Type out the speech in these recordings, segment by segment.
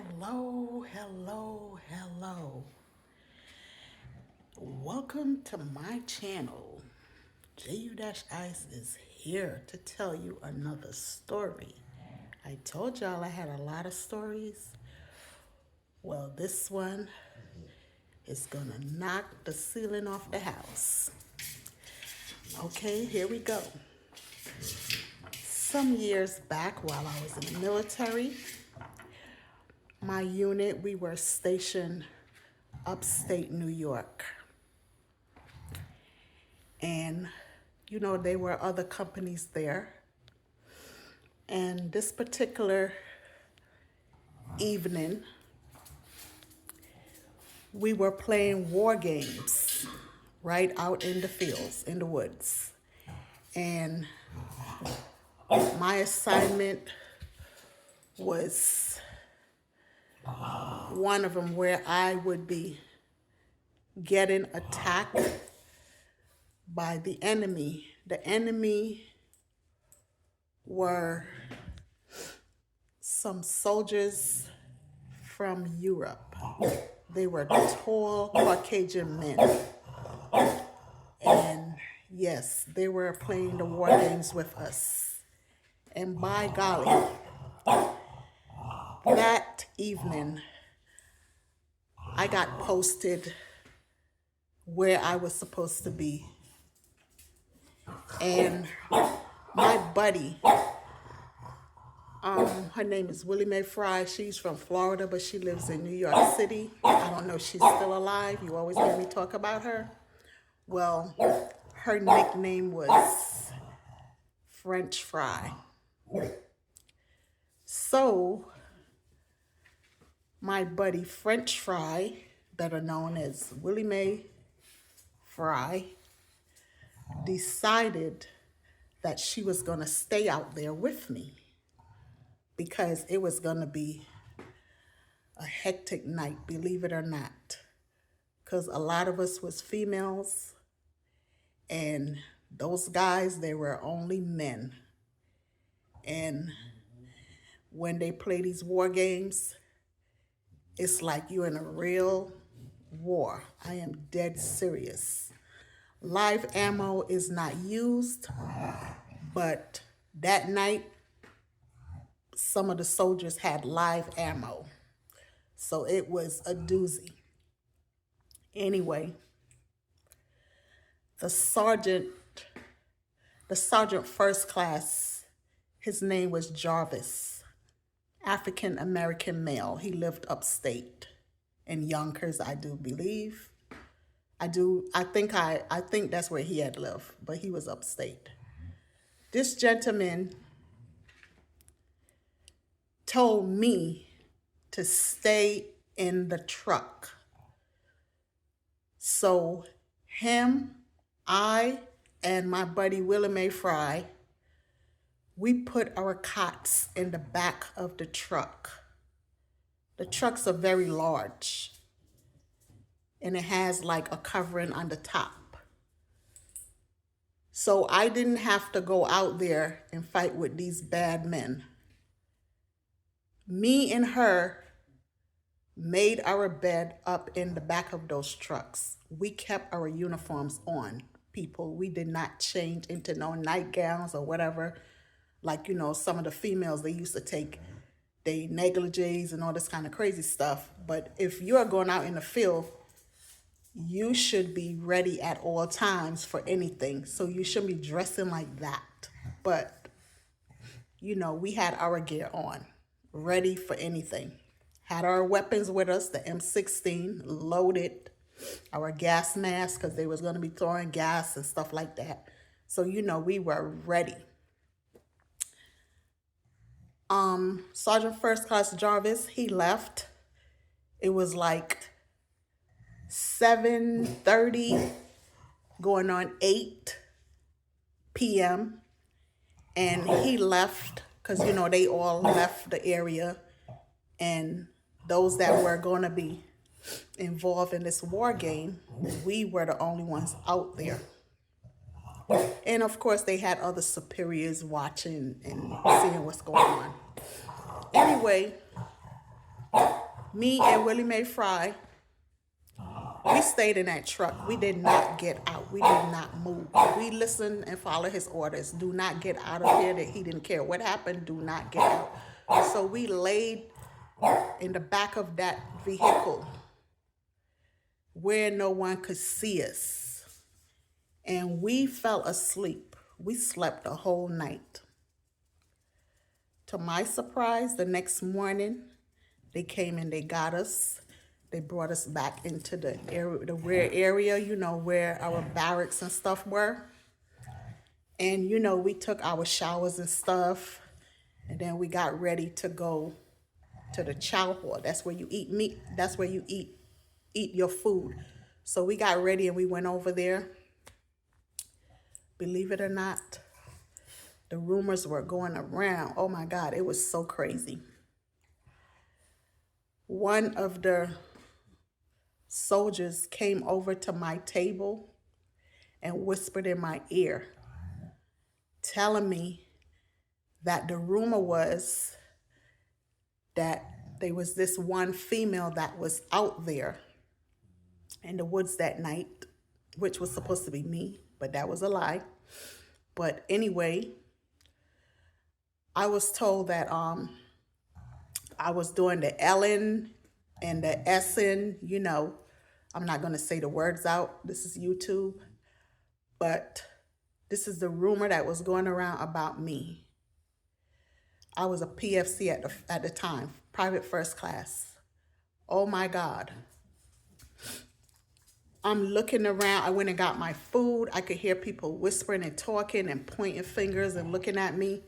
Hello, hello, hello. Welcome to my channel. JU-Ice is here to tell you another story. I told y'all I had a lot of stories. Well, this one is gonna knock the ceiling off the house. Okay, here we go. Some years back while I was in the military, my unit, we were stationed upstate New York. And, there were other companies there. And this particular evening, we were playing war games right out in the fields, in the woods. And my assignment was one of them where I would be getting attacked by the enemy. The enemy were some soldiers from Europe. They were tall Caucasian men. And yes, they were playing the war games with us. And by golly, that evening, I got posted where I was supposed to be. And my buddy, her name is Willie Mae Fry. She's from Florida, but she lives in New York City. I don't know if she's still alive. You always hear me talk about her. Well, her nickname was French Fry. So, my buddy French Fry, better known as Willie Mae Fry, decided that she was going to stay out there with me because it was going to be a hectic night, believe it or not, because a lot of us was females and those guys, they were only men. And when they play these war games, it's like you're in a real war. I am dead serious. Live ammo is not used, but that night, some of the soldiers had live ammo. So it was a doozy. Anyway, the sergeant first class, his name was Jarvis, African American male. He lived upstate in Yonkers, I do believe. I think that's where he had lived, but he was upstate. This gentleman told me to stay in the truck. So him, I, and my buddy Willie Mae Fry, we put our cots in the back of the truck. The trucks are very large, and it has like a covering on the top. So I didn't have to go out there and fight with these bad men. Me and her made our bed up in the back of those trucks. We kept our uniforms on, people. We did not change into no nightgowns or whatever. Like, some of the females, they used to take they negligees and all this kind of crazy stuff. But if you're going out in the field, you should be ready at all times for anything. So you shouldn't be dressing like that. But, we had our gear on, ready for anything. Had our weapons with us, the M16, loaded, our gas mask, because they was going to be throwing gas and stuff like that. So, we were ready. Sergeant First Class Jarvis, he left. It was like 7:30, going on 8 p.m. And he left because, they all left the area. And those that were going to be involved in this war game, we were the only ones out there. And of course, they had other superiors watching and seeing what's going on. Anyway, Me and Willie Mae Fry, we stayed in that truck. We did not get out. We did not move. We listened and followed his orders. Do not get out of here. That he didn't care what happened. Do not get out. So we laid in the back of that vehicle where no one could see us. And we fell asleep. We slept the whole night. To my surprise, the next morning, they came and they got us. They brought us back into the area, the rear area, you know, where our barracks and stuff were. And, you know, we took our showers and stuff. And then we got ready to go to the chow hall. That's where you eat meat. That's where you eat your food. So we got ready and we went over there. Believe it or not, the rumors were going around. Oh my God, it was so crazy. One of the soldiers came over to my table and whispered in my ear, telling me that the rumor was that there was this one female that was out there in the woods that night, which was supposed to be me, but that was a lie. But anyway, I was told that I was doing the Ellen and the Essen, you know. I'm not going to say the words out. This is YouTube. But this is the rumor that was going around about me. I was a PFC at the time, private first class. Oh my God. I'm looking around. I went and got my food. I could hear people whispering and talking and pointing fingers and looking at me.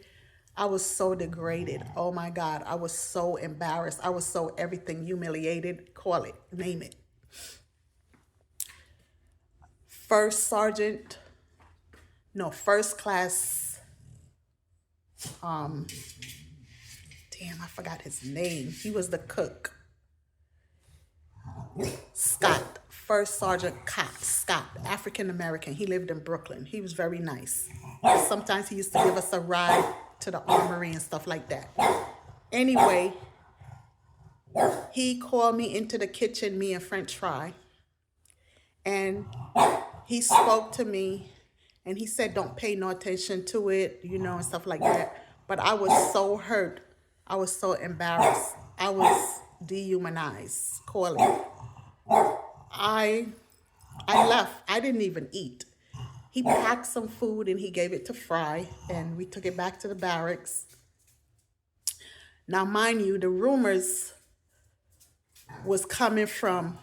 I was so degraded. Oh my God. I was so embarrassed. I was so everything, humiliated. Call it, name it. First class, damn, I forgot his name. He was the cook. Scott, First Sergeant Scott, African American. He lived in Brooklyn. He was very nice. Sometimes he used to give us a ride to the armory and stuff like that. Anyway, he called me into the kitchen, me and French Fry, and he spoke to me and he said, don't pay no attention to it, you know, and stuff like that. But I was so hurt. I was so embarrassed. I was dehumanized, call it. I left. I didn't even eat. He packed some food and he gave it to Fry, and we took it back to the barracks. Now, mind you, the rumors was coming from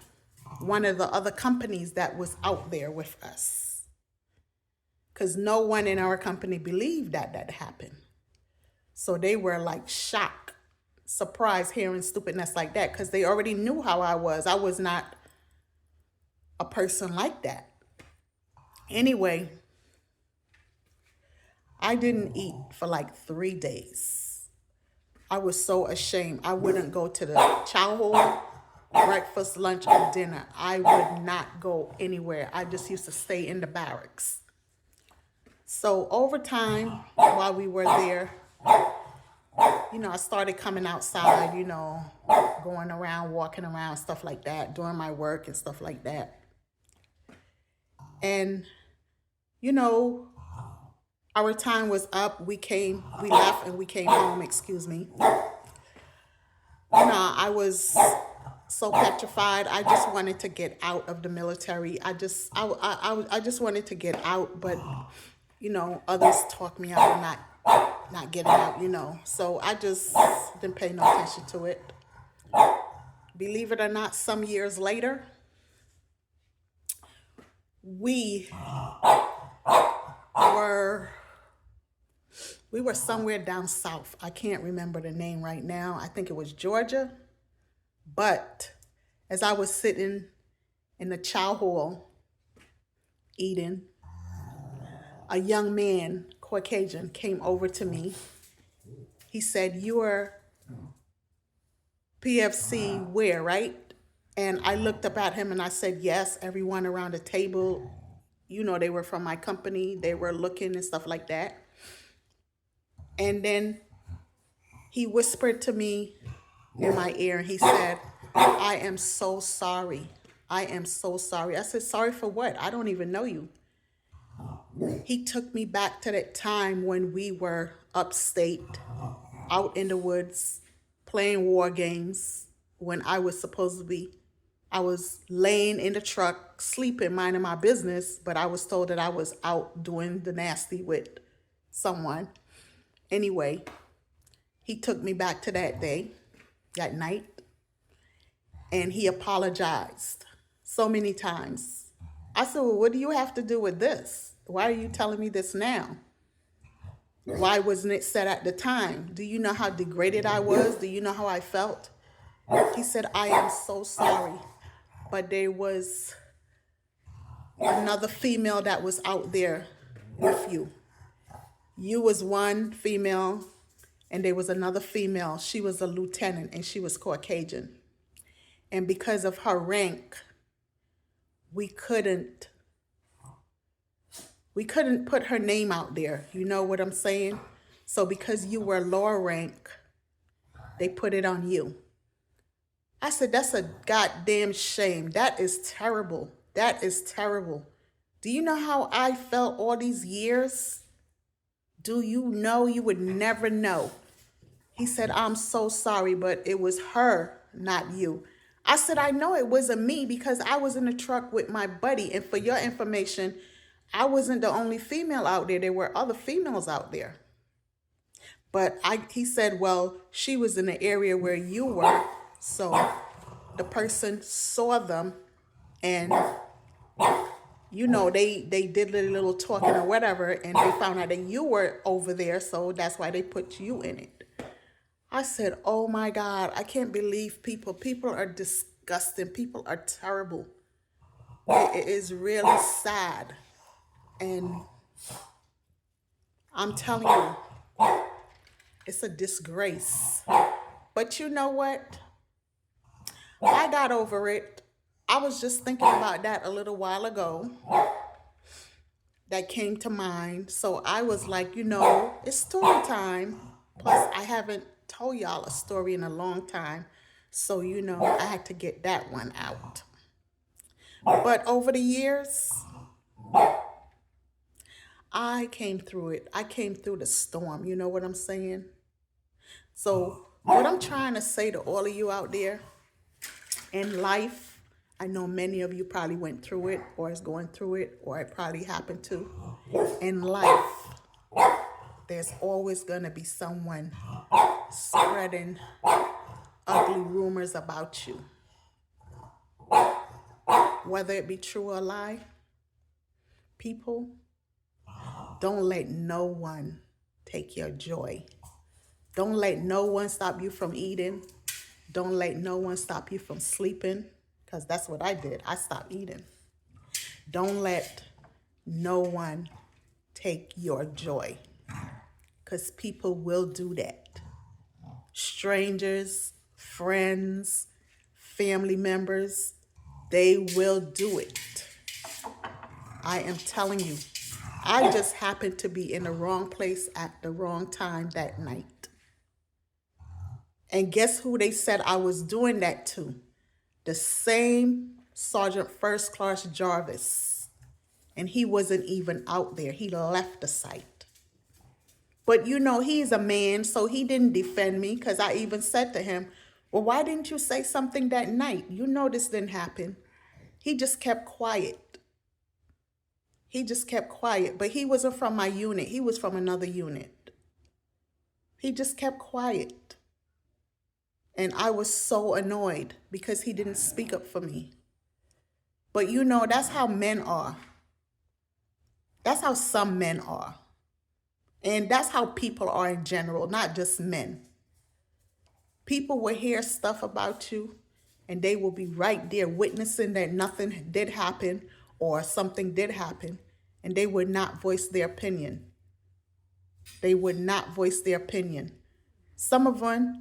one of the other companies that was out there with us, because no one in our company believed that happened. So they were like shocked, surprised hearing stupidness like that, because they already knew how I was. I was not a person like that. Anyway, I didn't eat for like 3 days. I was so ashamed. I wouldn't go to the chow hall, breakfast, lunch, and dinner. I would not go anywhere. I just used to stay in the barracks. So over time, while we were there, you know, I started coming outside, you know, going around, walking around, stuff like that, doing my work and stuff like that. And, you know, our time was up. We left and we came home, excuse me. You know, I was so petrified. I just wanted to get out of the military. I just wanted to get out, but, you know, others talked me out of not getting out, you know. So I just didn't pay no attention to it. Believe it or not, some years later, we were somewhere down south. I can't remember the name right now. I think it was Georgia. But as I was sitting in the chow hall eating, a young man, Caucasian, came over to me. He said, "You are PFC where, right?" And I looked up at him and I said, "Yes." Everyone around the table, you know, they were from my company. They were looking and stuff like that. And then he whispered to me in my ear and he said, I am so sorry. I am so sorry. I said, sorry for what? I don't even know you. He took me back to that time when we were upstate, out in the woods, playing war games, when I was supposed to be. I was laying in the truck, sleeping, minding my business, but I was told that I was out doing the nasty with someone. Anyway, he took me back to that day, that night, and he apologized so many times. I said, well, what do you have to do with this? Why are you telling me this now? Why wasn't it said at the time? Do you know how degraded I was? Do you know how I felt? He said, I am so sorry, but there was another female that was out there with you. You was one female, and there was another female. She was a lieutenant, and she was Caucasian. And because of her rank, we couldn't put her name out there. You know what I'm saying? So because you were lower rank, they put it on you. I said, that's a goddamn shame. That is terrible. That is terrible. Do you know how I felt all these years? Do you know? You would never know. He said, I'm so sorry, but it was her, not you. I said, I know it wasn't me because I was in the truck with my buddy. And for your information, I wasn't the only female out there. There were other females out there. But he said, well, she was in the area where you were. So the person saw them and, you know, they did a little talking or whatever. And they found out that you were over there. So that's why they put you in it. I said, oh my God, I can't believe people. People are disgusting. People are terrible. It is really sad. And I'm telling you, it's a disgrace. But you know what? I got over it. I was just thinking about that a little while ago. That came to mind. So I was like, you know, it's story time. Plus, I haven't told y'all a story in a long time. So, you know, I had to get that one out. But over the years, I came through it. I came through the storm. You know what I'm saying? So what I'm trying to say to all of you out there in life, I know many of you probably went through it or is going through it or it probably happened to. In life, there's always going to be someone spreading ugly rumors about you. Whether it be true or lie, people, don't let no one take your joy. Don't let no one stop you from eating. Don't let no one stop you from sleeping, because that's what I did. I stopped eating. Don't let no one take your joy, because people will do that. Strangers, friends, family members, they will do it. I am telling you, I just happened to be in the wrong place at the wrong time that night. And guess who they said I was doing that to? The same Sergeant First Class Jarvis. And he wasn't even out there. He left the site. But you know, he's a man, so he didn't defend me, because I even said to him, well, why didn't you say something that night? You know this didn't happen. He just kept quiet. He just kept quiet. But he wasn't from my unit. He was from another unit. He just kept quiet. And I was so annoyed because he didn't speak up for me. But you know, that's how men are. That's how some men are. And that's how people are in general, not just men. People will hear stuff about you and they will be right there witnessing that nothing did happen or something did happen, and they would not voice their opinion. They would not voice their opinion. Some of them,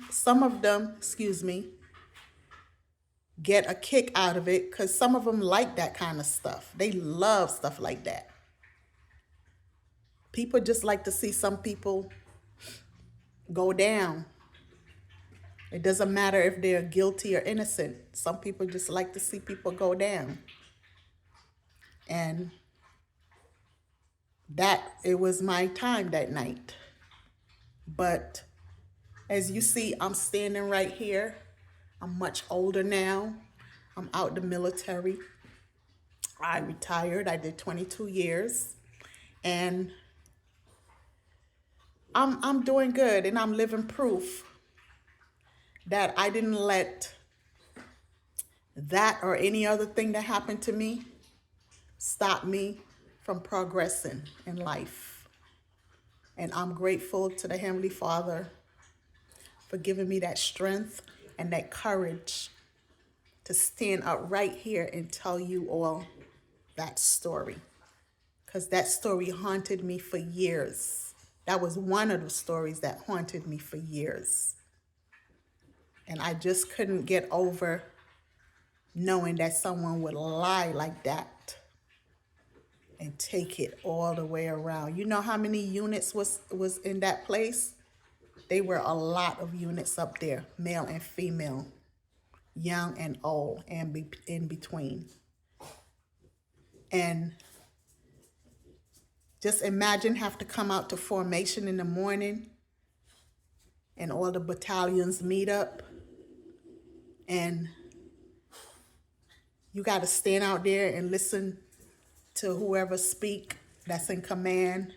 get a kick out of it because some of them like that kind of stuff. They love stuff like that. People just like to see some people go down. It doesn't matter if they're guilty or innocent. Some people just like to see people go down. And it was my time that night. But as you see, I'm standing right here. I'm much older now. I'm out the military. I retired. I did 22 years. And I'm doing good, and I'm living proof that I didn't let that or any other thing that happened to me stop me from progressing in life. And I'm grateful to the Heavenly Father for giving me that strength and that courage to stand up right here and tell you all that story. Because that story haunted me for years. That was one of the stories that haunted me for years. And I just couldn't get over knowing that someone would lie like that and take it all the way around. You know how many units was in that place? They were a lot of units up there, male and female, young and old, and in between. And just imagine have to come out to formation in the morning and all the battalions meet up, and you got to stand out there and listen to whoever speak that's in command,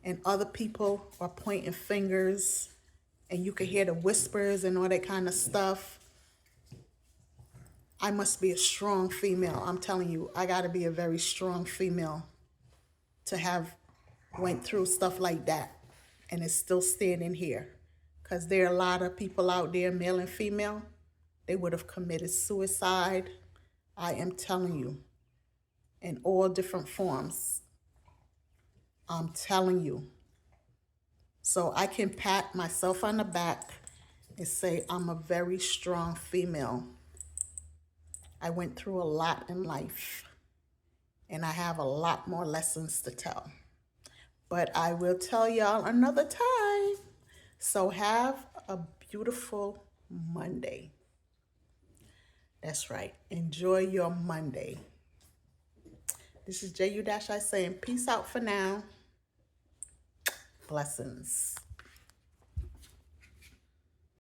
and other people are pointing fingers, and you can hear the whispers and all that kind of stuff. I must be a strong female. I'm telling you, I got to be a very strong female to have went through stuff like that and is still standing here. Because there are a lot of people out there, male and female, they would have committed suicide. I am telling you, in all different forms. I'm telling you. So I can pat myself on the back and say I'm a very strong female. I went through a lot in life, and I have a lot more lessons to tell. But I will tell y'all another time. So have a beautiful Monday. That's right. Enjoy your Monday. This is JU-I saying peace out for now. Blessings.